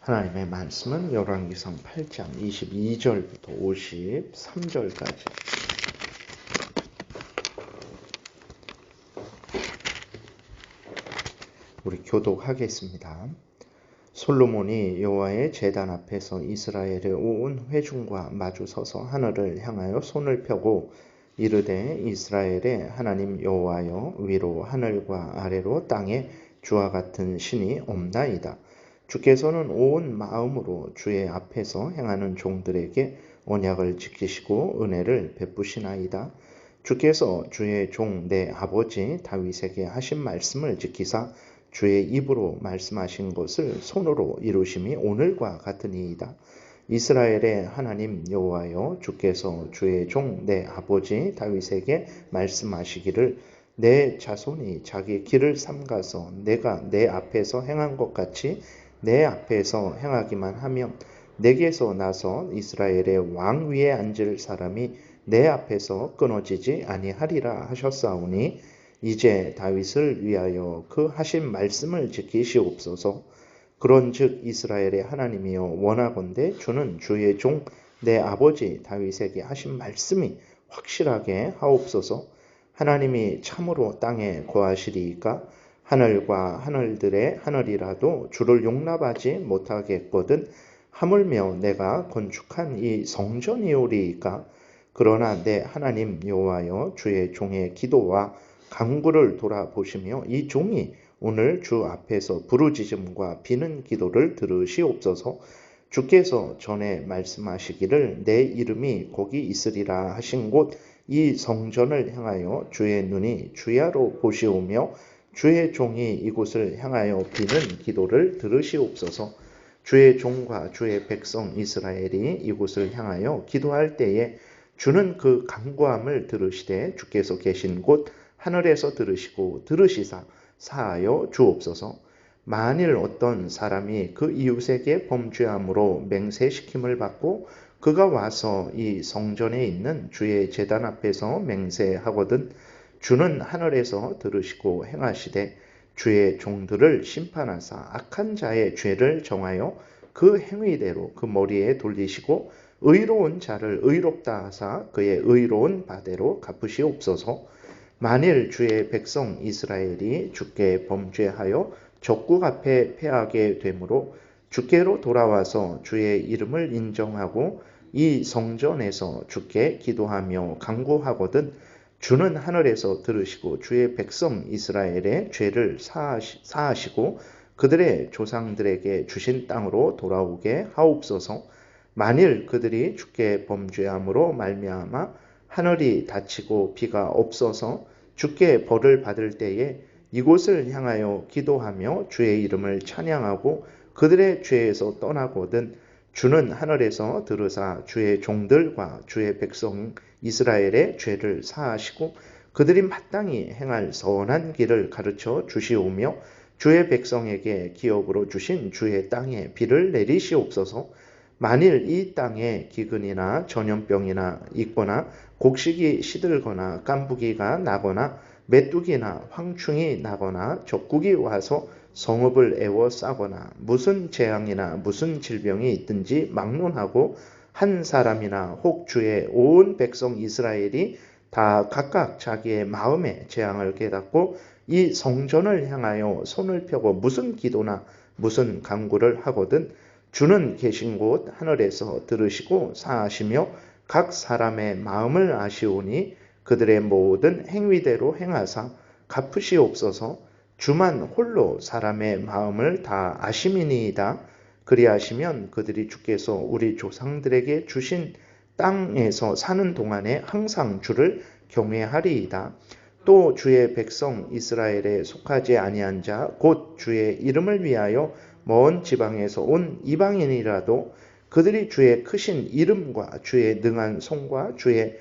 하나님의 말씀은 열왕기상 8장 22절부터 53절까지 우리 교독하겠습니다. 솔로몬이 여호와의 제단 앞에서 이스라엘의 온 회중과 마주서서 하늘을 향하여 손을 펴고 이르되 이스라엘의 하나님 여호와여, 위로 하늘과 아래로 땅에 주와 같은 신이 없나이다. 주께서는 온 마음으로 주의 앞에서 행하는 종들에게 언약을 지키시고 은혜를 베푸시나이다. 주께서 주의 종 내 아버지 다윗에게 하신 말씀을 지키사 주의 입으로 말씀하신 것을 손으로 이루심이 오늘과 같으니이다. 이스라엘의 하나님 여호와여, 주께서 주의 종 내 아버지 다윗에게 말씀하시기를 내 자손이 자기 길을 삼가서 내가 내 앞에서 행한 것 같이 내 앞에서 행하기만 하면 내게서 나서 이스라엘의 왕 위에 앉을 사람이 내 앞에서 끊어지지 아니하리라 하셨사오니 이제 다윗을 위하여 그 하신 말씀을 지키시옵소서. 그런즉 이스라엘의 하나님이여, 원하건대 주는 주의 종 내 아버지 다윗에게 하신 말씀이 확실하게 하옵소서. 하나님이 참으로 땅에 거하시리이까? 하늘과 하늘들의 하늘이라도 주를 용납하지 못하겠거든 하물며 내가 건축한 이 성전이오리이까? 그러나 내 하나님 여호와여, 주의 종의 기도와 간구를 돌아보시며 이 종이 오늘 주 앞에서 부르짖음과 비는 기도를 들으시옵소서. 주께서 전에 말씀하시기를 내 이름이 거기 있으리라 하신 곳 이 성전을 향하여 주의 눈이 주야로 보시오며 주의 종이 이곳을 향하여 비는 기도를 들으시옵소서. 주의 종과 주의 백성 이스라엘이 이곳을 향하여 기도할 때에 주는 그 간구함을 들으시되 주께서 계신 곳 하늘에서 들으시고 들으시사 사하여 주옵소서. 만일 어떤 사람이 그 이웃에게 범죄함으로 맹세시킴을 받고 그가 와서 이 성전에 있는 주의 제단 앞에서 맹세하거든 주는 하늘에서 들으시고 행하시되 주의 종들을 심판하사 악한 자의 죄를 정하여 그 행위대로 그 머리에 돌리시고 의로운 자를 의롭다 하사 그의 의로운 바대로 갚으시옵소서. 만일 주의 백성 이스라엘이 주께 범죄하여 적국 앞에 패하게 되므로 주께로 돌아와서 주의 이름을 인정하고 이 성전에서 주께 기도하며 간구하거든 주는 하늘에서 들으시고 주의 백성 이스라엘의 죄를 사하시고 그들의 조상들에게 주신 땅으로 돌아오게 하옵소서. 만일 그들이 주께 범죄함으로 말미암아 하늘이 닫히고 비가 없어서 주께 벌을 받을 때에 이곳을 향하여 기도하며 주의 이름을 찬양하고 그들의 죄에서 떠나거든 주는 하늘에서 들으사 주의 종들과 주의 백성 이스라엘의 죄를 사하시고 그들이 마땅히 행할 선한 길을 가르쳐 주시오며 주의 백성에게 기업으로 주신 주의 땅에 비를 내리시옵소서. 만일 이 땅에 기근이나 전염병이나 있거나 곡식이 시들거나 깐부기가 나거나 메뚜기나 황충이 나거나 적국이 와서 성읍을 애워싸거나 무슨 재앙이나 무슨 질병이 있든지 막론하고 한 사람이나 혹 주의 온 백성 이스라엘이 다 각각 자기의 마음의 재앙을 깨닫고 이 성전을 향하여 손을 펴고 무슨 기도나 무슨 간구를 하거든 주는 계신 곳 하늘에서 들으시고 사하시며 각 사람의 마음을 아시오니 그들의 모든 행위대로 행하사 갚으시옵소서. 주만 홀로 사람의 마음을 다 아심이니이다. 그리하시면 그들이 주께서 우리 조상들에게 주신 땅에서 사는 동안에 항상 주를 경외하리이다. 또 주의 백성 이스라엘에 속하지 아니한 자 곧 주의 이름을 위하여 먼 지방에서 온 이방인이라도 그들이 주의 크신 이름과 주의 능한 손과 주의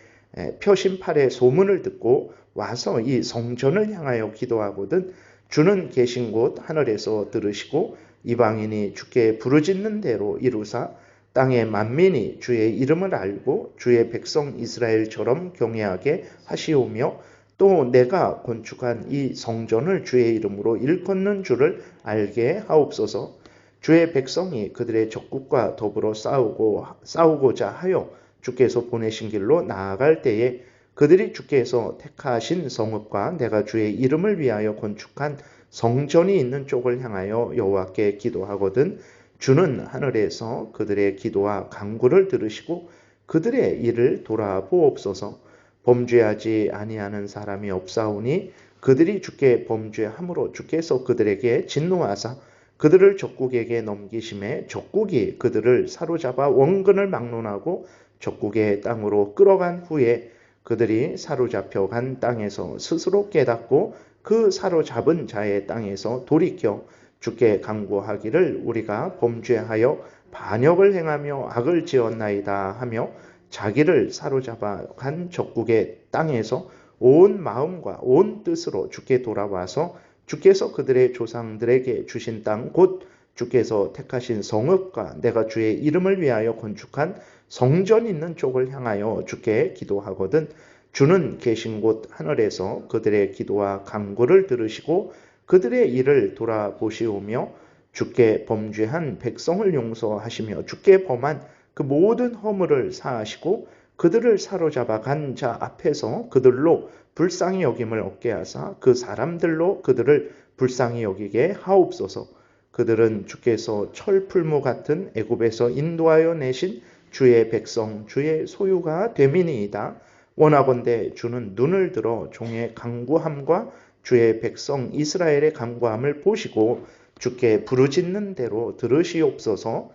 펴신 팔의 소문을 듣고 와서 이 성전을 향하여 기도하거든 주는 계신 곳 하늘에서 들으시고 이방인이 주께 부르짖는 대로 이루사 땅의 만민이 주의 이름을 알고 주의 백성 이스라엘처럼 경외하게 하시오며 또 내가 건축한 이 성전을 주의 이름으로 일컫는 줄을 알게 하옵소서. 주의 백성이 그들의 적국과 더불어 싸우고자 하여 주께서 보내신 길로 나아갈 때에 그들이 주께서 택하신 성읍과 내가 주의 이름을 위하여 건축한 성전이 있는 쪽을 향하여 여호와께 기도하거든 주는 하늘에서 그들의 기도와 간구를 들으시고 그들의 일을 돌아보옵소서. 범죄하지 아니하는 사람이 없사오니 그들이 주께 범죄함으로 주께서 그들에게 진노하사 그들을 적국에게 넘기심에 적국이 그들을 사로잡아 원근을 막론하고 적국의 땅으로 끌어간 후에 그들이 사로잡혀 간 땅에서 스스로 깨닫고 그 사로잡은 자의 땅에서 돌이켜 주께 간구하기를 우리가 범죄하여 반역을 행하며 악을 지었나이다 하며 자기를 사로잡아 간 적국의 땅에서 온 마음과 온 뜻으로 주께 돌아와서 주께서 그들의 조상들에게 주신 땅 곧 주께서 택하신 성읍과 내가 주의 이름을 위하여 건축한 성전 있는 쪽을 향하여 주께 기도하거든 주는 계신 곳 하늘에서 그들의 기도와 간구를 들으시고 그들의 일을 돌아보시오며 주께 범죄한 백성을 용서하시며 주께 범한 그 모든 허물을 사하시고 그들을 사로잡아 간 자 앞에서 그들로 불쌍히 여김을 얻게 하사 그 사람들로 그들을 불쌍히 여기게 하옵소서. 그들은 주께서 철풀무 같은 애굽에서 인도하여 내신 주의 백성 주의 소유가 됨이니이다. 원하건대 주는 눈을 들어 종의 간구함과 주의 백성 이스라엘의 간구함을 보시고 주께 부르짖는 대로 들으시옵소서.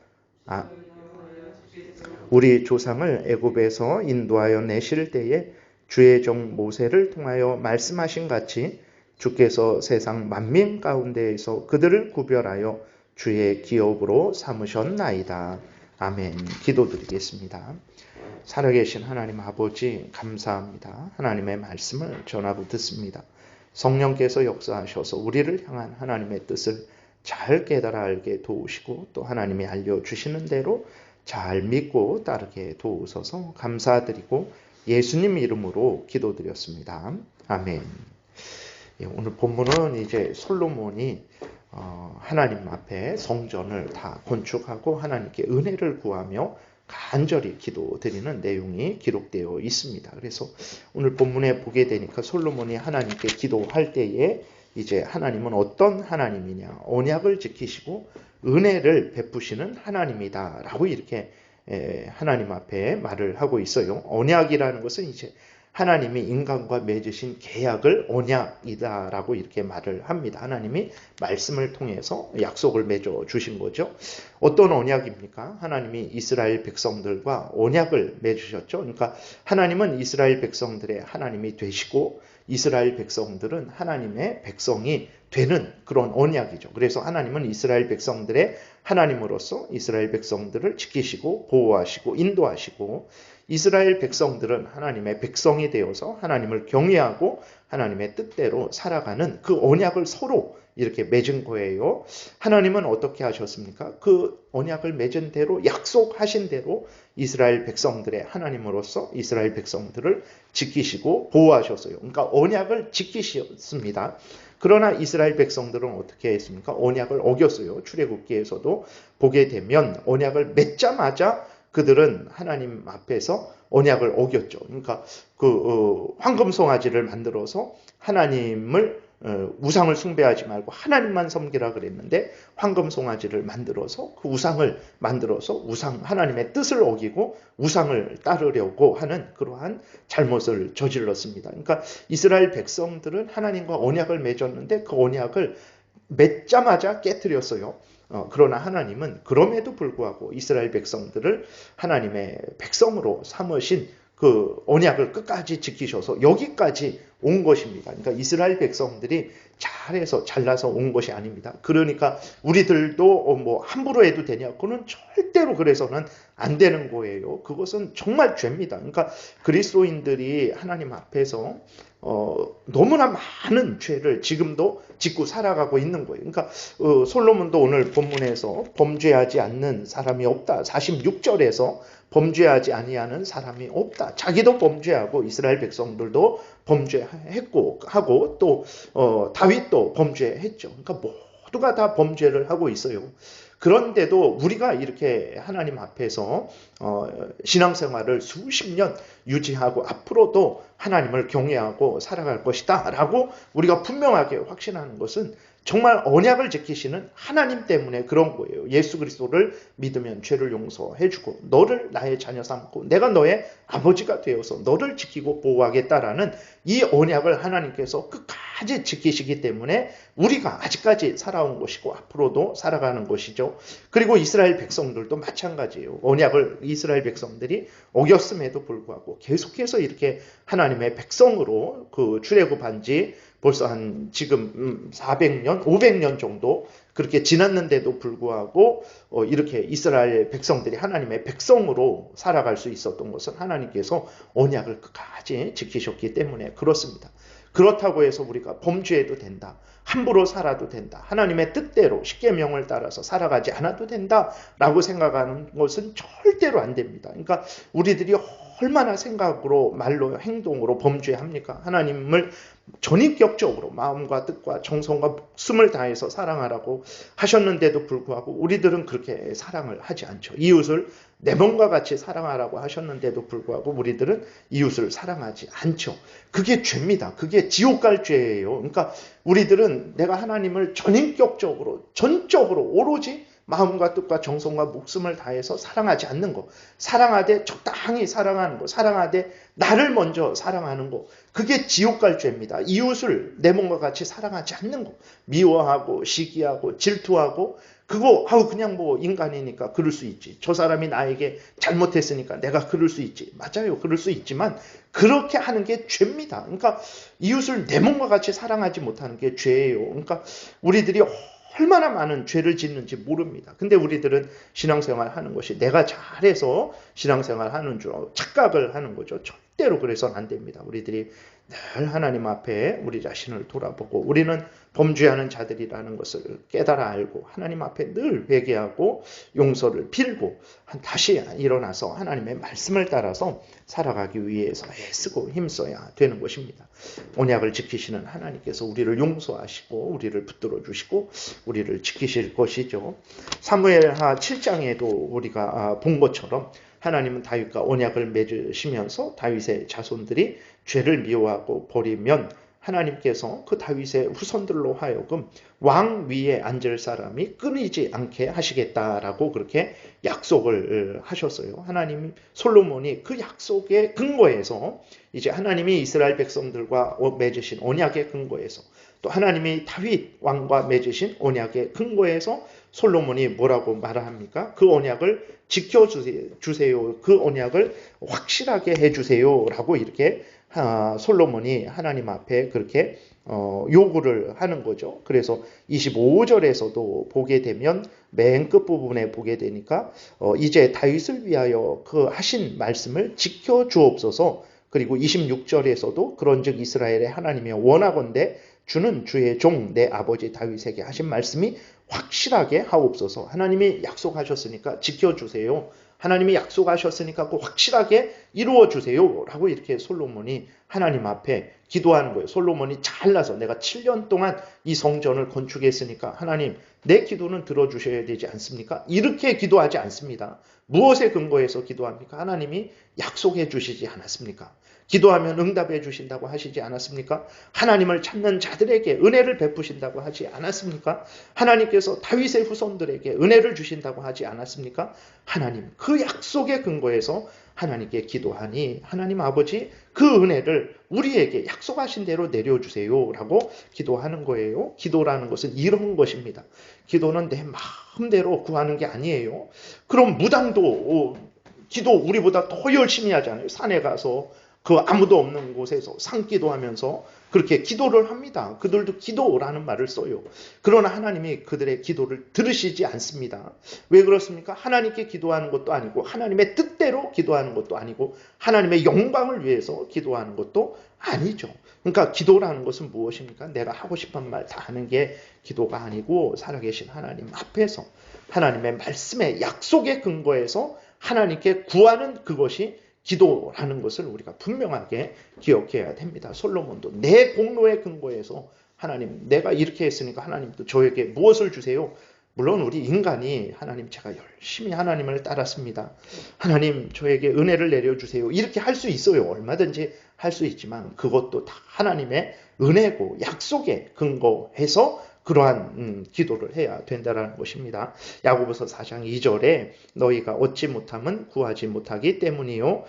우리 조상을 애굽에서 인도하여 내실 때에 주의 종 모세를 통하여 말씀하신 같이 주께서 세상 만민 가운데에서 그들을 구별하여 주의 기업으로 삼으셨나이다. 아멘. 기도드리겠습니다. 살아계신 하나님 아버지 감사합니다. 하나님의 말씀을 전하고 듣습니다. 성령께서 역사하셔서 우리를 향한 하나님의 뜻을 잘 깨달아 알게 도우시고 또 하나님이 알려주시는 대로 잘 믿고 따르게 도우소서 감사드리고 예수님 이름으로 기도드렸습니다. 아멘. 오늘 본문은 이제 솔로몬이 하나님 앞에 성전을 다 건축하고 하나님께 은혜를 구하며 간절히 기도드리는 내용이 기록되어 있습니다. 그래서 오늘 본문에 보게 되니까 솔로몬이 하나님께 기도할 때에 이제 하나님은 어떤 하나님이냐, 언약을 지키시고 은혜를 베푸시는 하나님이다라고 이렇게 하나님 앞에 말을 하고 있어요. 언약이라는 것은 이제 하나님이 인간과 맺으신 계약을 언약이다라고 이렇게 말을 합니다. 하나님이 말씀을 통해서 약속을 맺어 주신 거죠. 어떤 언약입니까? 하나님이 이스라엘 백성들과 언약을 맺으셨죠. 그러니까 하나님은 이스라엘 백성들의 하나님이 되시고 이스라엘 백성들은 하나님의 백성이 되는 그런 언약이죠. 그래서 하나님은 이스라엘 백성들의 하나님으로서 이스라엘 백성들을 지키시고 보호하시고 인도하시고 이스라엘 백성들은 하나님의 백성이 되어서 하나님을 경외하고 하나님의 뜻대로 살아가는 그 언약을 서로 이렇게 맺은 거예요. 하나님은 어떻게 하셨습니까? 그 언약을 맺은 대로 약속하신 대로 이스라엘 백성들의 하나님으로서 이스라엘 백성들을 지키시고 보호하셨어요. 그러니까 언약을 지키셨습니다. 그러나 이스라엘 백성들은 어떻게 했습니까? 언약을 어겼어요. 출애굽기에서도 보게 되면 언약을 맺자마자 그들은 하나님 앞에서 언약을 어겼죠. 그러니까 그 황금 송아지를 만들어서 하나님을 우상을 숭배하지 말고 하나님만 섬기라 그랬는데 황금 송아지를 만들어서 그 우상을 만들어서 하나님의 뜻을 어기고 우상을 따르려고 하는 그러한 잘못을 저질렀습니다. 그러니까 이스라엘 백성들은 하나님과 언약을 맺었는데 그 언약을 맺자마자 깨뜨렸어요. 그러나 하나님은 그럼에도 불구하고 이스라엘 백성들을 하나님의 백성으로 삼으신 그 언약을 끝까지 지키셔서 여기까지 온 것입니다. 그러니까 이스라엘 백성들이 잘나서 온 것이 아닙니다. 그러니까 우리들도 뭐 함부로 해도 되냐? 그거는 절대로 그래서는 안 되는 거예요. 그것은 정말 죄입니다. 그러니까 그리스도인들이 하나님 앞에서 너무나 많은 죄를 지금도 짓고 살아가고 있는 거예요. 그러니까 솔로몬도 오늘 본문에서 범죄하지 않는 사람이 없다. 46절에서 범죄하지 아니하는 사람이 없다. 자기도 범죄하고 이스라엘 백성들도 범죄했고 하고 또 다윗도 범죄했죠. 그러니까 모두가 다 범죄를 하고 있어요. 그런데도 우리가 이렇게 하나님 앞에서 신앙생활을 수십 년 유지하고 앞으로도 하나님을 경외하고 살아갈 것이다 라고 우리가 분명하게 확신하는 것은 정말 언약을 지키시는 하나님 때문에 그런 거예요. 예수 그리스도를 믿으면 죄를 용서해주고 너를 나의 자녀 삼고 내가 너의 아버지가 되어서 너를 지키고 보호하겠다라는 이 언약을 하나님께서 끝까지 지키시기 때문에 우리가 아직까지 살아온 것이고 앞으로도 살아가는 것이죠. 그리고 이스라엘 백성들도 마찬가지예요. 언약을 이스라엘 백성들이 어겼음에도 불구하고 계속해서 이렇게 하나님의 백성으로 출애굽한 지 벌써 한 지금 400년, 500년 정도 그렇게 지났는데도 불구하고 이렇게 이스라엘 백성들이 하나님의 백성으로 살아갈 수 있었던 것은 하나님께서 언약을 끝까지 지키셨기 때문에 그렇습니다. 그렇다고 해서 우리가 범죄해도 된다. 함부로 살아도 된다. 하나님의 뜻대로 십계명을 따라서 살아가지 않아도 된다라고 생각하는 것은 절대로 안 됩니다. 그러니까 우리들이 얼마나 생각으로 말로 행동으로 범죄합니까? 하나님을 전인격적으로 마음과 뜻과 정성과 목숨을 다해서 사랑하라고 하셨는데도 불구하고 우리들은 그렇게 사랑을 하지 않죠. 이웃을 내 몸과 같이 사랑하라고 하셨는데도 불구하고 우리들은 이웃을 사랑하지 않죠. 그게 죄입니다. 그게 지옥 갈 죄예요. 그러니까 우리들은 내가 하나님을 전인격적으로 전적으로 오로지 마음과 뜻과 정성과 목숨을 다해서 사랑하지 않는 것, 사랑하되 적당히 사랑하는 것, 사랑하되 나를 먼저 사랑하는 것, 그게 지옥 갈 죄입니다. 이웃을 내 몸과 같이 사랑하지 않는 것, 미워하고 시기하고 질투하고 그거 그냥 뭐 인간이니까 그럴 수 있지. 저 사람이 나에게 잘못했으니까 내가 그럴 수 있지. 맞아요. 그럴 수 있지만 그렇게 하는 게 죄입니다. 그러니까 이웃을 내 몸과 같이 사랑하지 못하는 게 죄예요. 그러니까 우리들이 얼마나 많은 죄를 짓는지 모릅니다. 근데 우리들은 신앙생활 하는 것이 내가 잘해서 신앙생활 하는 줄 착각을 하는 거죠. 절대로 그래서는 안 됩니다. 우리들이 늘 하나님 앞에 우리 자신을 돌아보고 우리는 범죄하는 자들이라는 것을 깨달아 알고 하나님 앞에 늘 회개하고 용서를 빌고 다시 일어나서 하나님의 말씀을 따라서 살아가기 위해서 애쓰고 힘써야 되는 것입니다. 언약을 지키시는 하나님께서 우리를 용서하시고 우리를 붙들어 주시고 우리를 지키실 것이죠. 사무엘하 7장에도 우리가 본 것처럼 하나님은 다윗과 언약을 맺으시면서 다윗의 자손들이 죄를 미워하고 버리면 하나님께서 그 다윗의 후손들로 하여금 왕 위에 앉을 사람이 끊이지 않게 하시겠다라고 그렇게 약속을 하셨어요. 하나님 솔로몬이 그 약속의 근거에서 이제 하나님이 이스라엘 백성들과 맺으신 언약의 근거에서 또 하나님이 다윗 왕과 맺으신 언약의 근거에서 솔로몬이 뭐라고 말합니까? 그 언약을 지켜주세요. 그 언약을 확실하게 해주세요라고 이렇게 솔로몬이 하나님 앞에 그렇게 요구를 하는 거죠. 그래서 25절에서도 보게 되면 맨 끝부분에 보게 되니까 이제 다윗을 위하여 그 하신 말씀을 지켜주옵소서. 그리고 26절에서도 그런즉 이스라엘의 하나님이 원하건대 주는 주의 종 내 아버지 다윗에게 하신 말씀이 확실하게 하옵소서. 하나님이 약속하셨으니까 지켜주세요. 하나님이 약속하셨으니까 꼭 확실하게 이루어주세요 라고 이렇게 솔로몬이 하나님 앞에 기도하는 거예요. 솔로몬이 잘나서 내가 7년 동안 이 성전을 건축했으니까 하나님 내 기도는 들어주셔야 되지 않습니까? 이렇게 기도하지 않습니다. 무엇에 근거해서 기도합니까? 하나님이 약속해 주시지 않았습니까? 기도하면 응답해 주신다고 하시지 않았습니까? 하나님을 찾는 자들에게 은혜를 베푸신다고 하지 않았습니까? 하나님께서 다윗의 후손들에게 은혜를 주신다고 하지 않았습니까? 하나님 그 약속의 근거에서 하나님께 기도하니 하나님 아버지 그 은혜를 우리에게 약속하신 대로 내려주세요 라고 기도하는 거예요. 기도라는 것은 이런 것입니다. 기도는 내 마음대로 구하는 게 아니에요. 그럼 무당도 기도 우리보다 더 열심히 하잖아요. 산에 가서 그 아무도 없는 곳에서 산기도하면서 그렇게 기도를 합니다. 그들도 기도라는 말을 써요. 그러나 하나님이 그들의 기도를 들으시지 않습니다. 왜 그렇습니까? 하나님께 기도하는 것도 아니고 하나님의 뜻대로 기도하는 것도 아니고 하나님의 영광을 위해서 기도하는 것도 아니죠. 그러니까 기도라는 것은 무엇입니까? 내가 하고 싶은 말 다 하는 게 기도가 아니고 살아계신 하나님 앞에서 하나님의 말씀의 약속의 근거에서 하나님께 구하는 그것이 기도라는 것을 우리가 분명하게 기억해야 됩니다. 솔로몬도 내 공로의 근거에서 하나님 내가 이렇게 했으니까 하나님도 저에게 무엇을 주세요? 물론 우리 인간이 하나님 제가 열심히 하나님을 따랐습니다. 하나님 저에게 은혜를 내려주세요. 이렇게 할 수 있어요. 얼마든지 할 수 있지만 그것도 다 하나님의 은혜고 약속에 근거해서 그러한 기도를 해야 된다는 것입니다. 야고보서 4장 2절에 너희가 얻지 못함은 구하지 못하기 때문이요.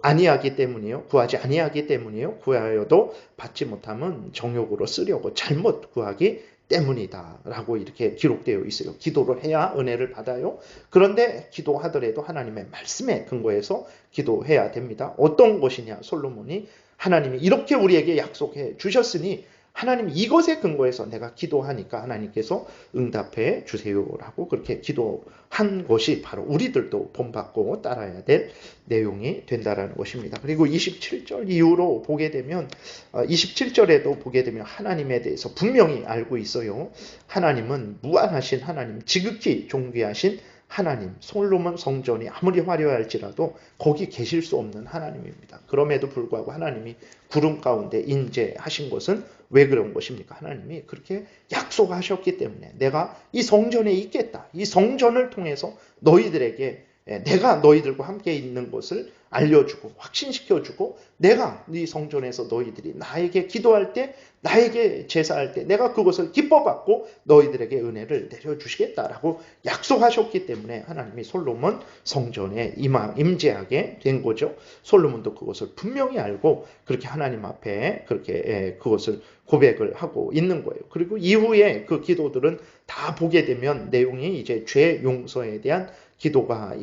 아니하기 때문이요. 구하지 아니하기 때문이요. 구하여도 받지 못함은 정욕으로 쓰려고 잘못 구하기 때문이다 라고 이렇게 기록되어 있어요. 기도를 해야 은혜를 받아요. 그런데 기도하더라도 하나님의 말씀에 근거해서 기도해야 됩니다. 어떤 것이냐? 솔로몬이 하나님이 이렇게 우리에게 약속해 주셨으니 하나님 이것에 근거해서 내가 기도하니까 하나님께서 응답해 주세요라고 그렇게 기도한 것이 바로 우리들도 본받고 따라야 될 내용이 된다라는 것입니다. 그리고 27절 이후로 보게 되면 27절에도 보게 되면 하나님에 대해서 분명히 알고 있어요. 하나님은 무한하신 하나님, 지극히 존귀하신 하나님, 솔로몬 성전이 아무리 화려할지라도 거기 계실 수 없는 하나님입니다. 그럼에도 불구하고 하나님이 구름 가운데 인재하신 것은 왜 그런 것입니까? 하나님이 그렇게 약속하셨기 때문에 내가 이 성전에 있겠다. 이 성전을 통해서 너희들에게 내가 너희들과 함께 있는 것을 알려주고 확신시켜주고 내가 네 성전에서 너희들이 나에게 기도할 때 나에게 제사할 때 내가 그것을 기뻐받고 너희들에게 은혜를 내려주시겠다라고 약속하셨기 때문에 하나님이 솔로몬 성전에 임재하게 된 거죠. 솔로몬도 그것을 분명히 알고 그렇게 하나님 앞에 그렇게 그것을 고백을 하고 있는 거예요. 그리고 이후에 그 기도들은 다 보게 되면 내용이 이제 죄 용서에 대한 기도가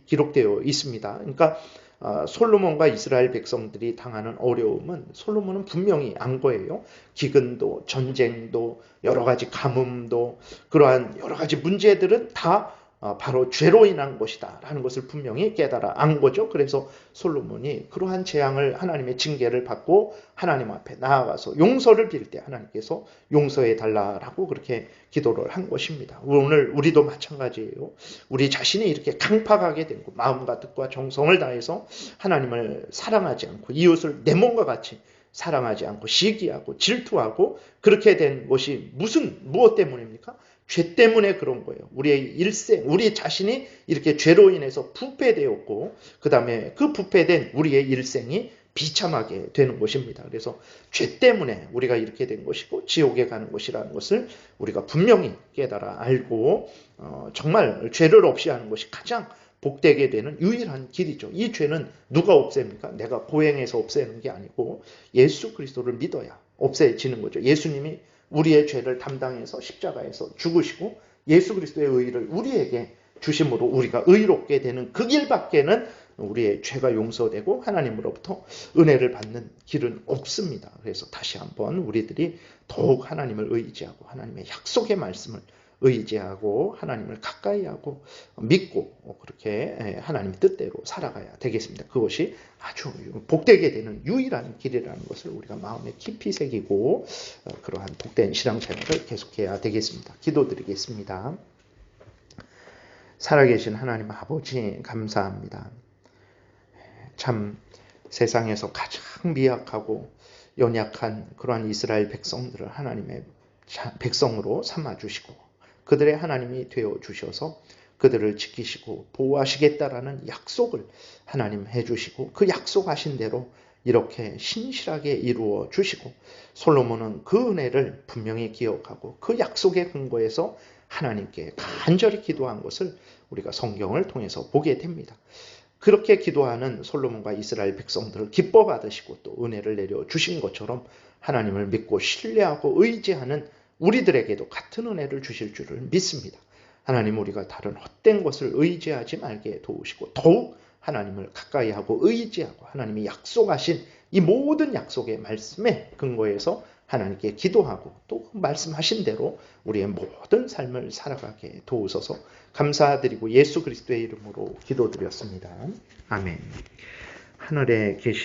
기록되어 있습니다. 그러니까 솔로몬과 이스라엘 백성들이 당하는 어려움은 솔로몬은 분명히 안 거예요. 기근도 전쟁도 여러 가지 가뭄도 그러한 여러 가지 문제들은 다 바로 죄로 인한 것이다 라는 것을 분명히 깨달아 안 거죠. 그래서 솔로몬이 그러한 재앙을 하나님의 징계를 받고 하나님 앞에 나아가서 용서를 빌 때 하나님께서 용서해 달라라고 그렇게 기도를 한 것입니다. 오늘 우리도 마찬가지예요. 우리 자신이 이렇게 강팍하게 된 것, 마음과 뜻과 정성을 다해서 하나님을 사랑하지 않고 이웃을 내 몸과 같이 사랑하지 않고 시기하고 질투하고 그렇게 된 것이 무엇 때문입니까? 죄 때문에 그런 거예요. 우리의 일생, 우리 자신이 이렇게 죄로 인해서 부패되었고 그 다음에 그 부패된 우리의 일생이 비참하게 되는 것입니다. 그래서 죄 때문에 우리가 이렇게 된 것이고 지옥에 가는 것이라는 것을 우리가 분명히 깨달아 알고 정말 죄를 없이 하는 것이 가장 복되게 되는 유일한 길이죠. 이 죄는 누가 없앱니까? 내가 고행해서 없애는 게 아니고 예수 그리스도를 믿어야 없애지는 거죠. 예수님이 우리의 죄를 담당해서 십자가에서 죽으시고 예수 그리스도의 의의를 우리에게 주심으로 우리가 의롭게 되는 그 길밖에는 우리의 죄가 용서되고 하나님으로부터 은혜를 받는 길은 없습니다. 그래서 다시 한번 우리들이 더욱 하나님을 의지하고 하나님의 약속의 말씀을 의지하고 하나님을 가까이 하고 믿고 그렇게 하나님 뜻대로 살아가야 되겠습니다. 그것이 아주 복되게 되는 유일한 길이라는 것을 우리가 마음에 깊이 새기고 그러한 복된 신앙생활을 계속해야 되겠습니다. 기도드리겠습니다. 살아계신 하나님 아버지 감사합니다. 참 세상에서 가장 미약하고 연약한 그러한 이스라엘 백성들을 하나님의 백성으로 삼아주시고 그들의 하나님이 되어주셔서 그들을 지키시고 보호하시겠다라는 약속을 하나님 해주시고 그 약속하신 대로 이렇게 신실하게 이루어 주시고 솔로몬은 그 은혜를 분명히 기억하고 그 약속의 근거에서 하나님께 간절히 기도한 것을 우리가 성경을 통해서 보게 됩니다. 그렇게 기도하는 솔로몬과 이스라엘 백성들을 기뻐 받으시고 또 은혜를 내려 주신 것처럼 하나님을 믿고 신뢰하고 의지하는 우리들에게도 같은 은혜를 주실 줄을 믿습니다. 하나님 우리가 다른 헛된 것을 의지하지 말게 도우시고 더욱 하나님을 가까이 하고 의지하고 하나님이 약속하신 이 모든 약속의 말씀에 근거해서 하나님께 기도하고 또 말씀하신 대로 우리의 모든 삶을 살아가게 도우소서. 감사드리고 예수 그리스도의 이름으로 기도드렸습니다. 아멘. 하늘에 계신